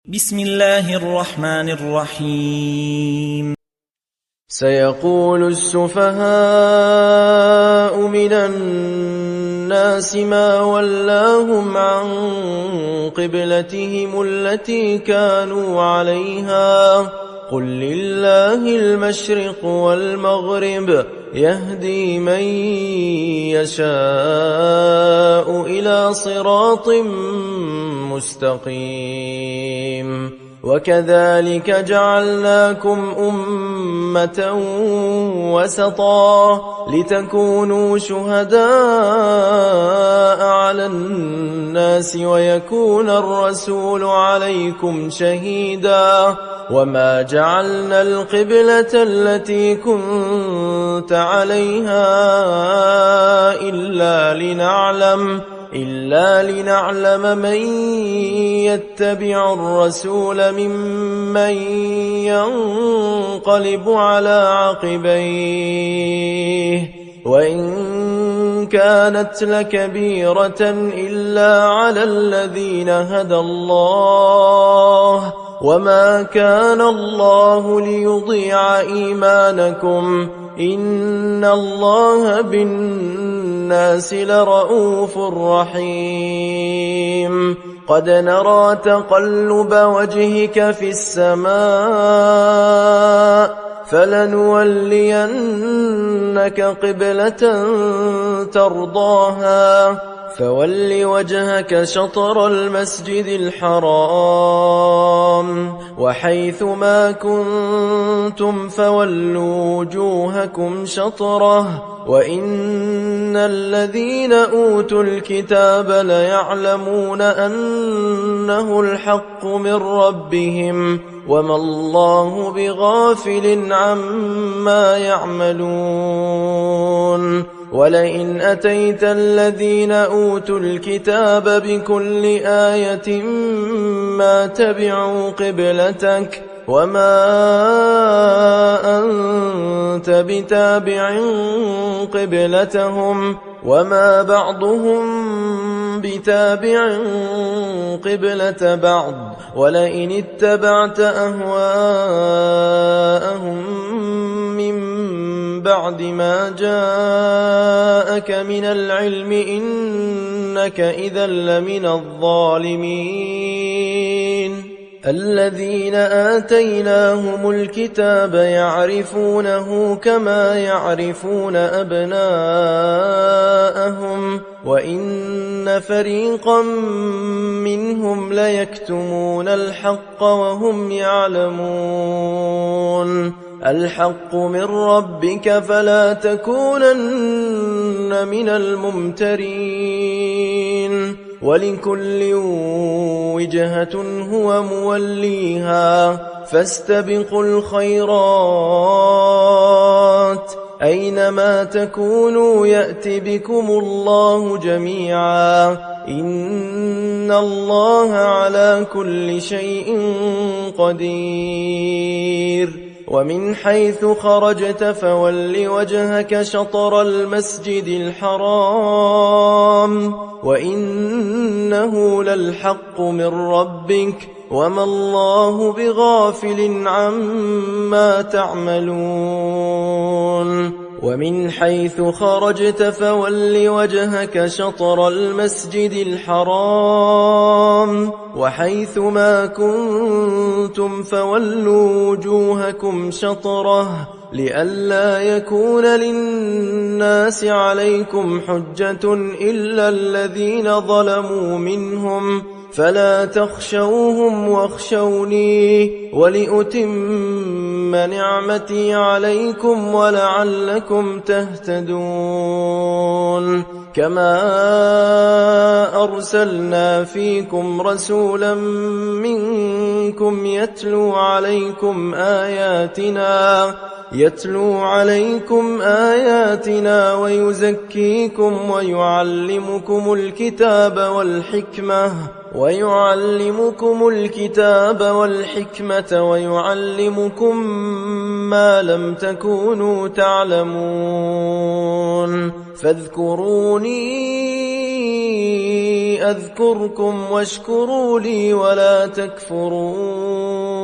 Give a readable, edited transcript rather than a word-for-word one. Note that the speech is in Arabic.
بسم الله الرحمن الرحيم. سيقول السفهاء من الناس ما ولاهم عن قبلتهم التي كانوا عليها قل لله المشرق والمغرب يهدي من يشاء إلى صراط مستقيم وكذلك جعلناكم أمة وسطا لتكونوا شهداء على الناس ويكون الرسول عليكم شهيدا وما جعلنا القبلة التي كنت عليها إلا لنعلم من يتبع الرسول ممن ينقلب على عقبيه وإن كانت لكبيرة إلا على الذين هدى الله وما كان الله ليضيع إيمانكم إن الله بالناس لرءوف رحيم قد نرى تقلب وجهك في السماء فلنولينك قبلة ترضاها فول وجهك شطر المسجد الحرام وحيث ما كنتم فولوا وجوهكم شطره وإن الذين أوتوا الكتاب ليعلمون أنه الحق من ربهم وما الله بغافل عما يعملون ولئن أتيت الذين أوتوا الكتاب بكل آية ما تبعوا قبلتك وما أنت بتابع قبلتهم وما بعضهم بتابع قبلة بعض ولئن اتبعت أهواءهم من بعد ما جاءك من العلم إنك إذا لمن الظالمين الذين آتيناهم الكتاب يعرفونه كما يعرفون أبناءهم وإن فريقا منهم ليكتمون الحق وهم يعلمون الحق من ربك فلا تكونن من الممترين ولكل وجهة هو موليها فاستبقوا الخيرات أينما تكونوا يأت بكم الله جميعا إن الله على كل شيء قدير ومن حيث خرجت فول وجهك شطر المسجد الحرام وإنه للحق من ربك وما الله بغافل عما تعملون ومن حيث خرجت فول وجهك شطر المسجد الحرام وحيث ما كنتم فولوا وجوهكم شطره لئلا يكون للناس عليكم حجة إلا الذين ظلموا منهم فلا تخشوهم واخشوني ولأتم نعمتي عليكم ولعلكم تهتدون كما أرسلنا فيكم رسولا منكم يتلو عليكم آياتنا ويزكيكم ويعلمكم الكتاب والحكمة ويعلمكم ما لم تكونوا تعلمون فاذكروني أذكركم واشكروا لي ولا تكفرون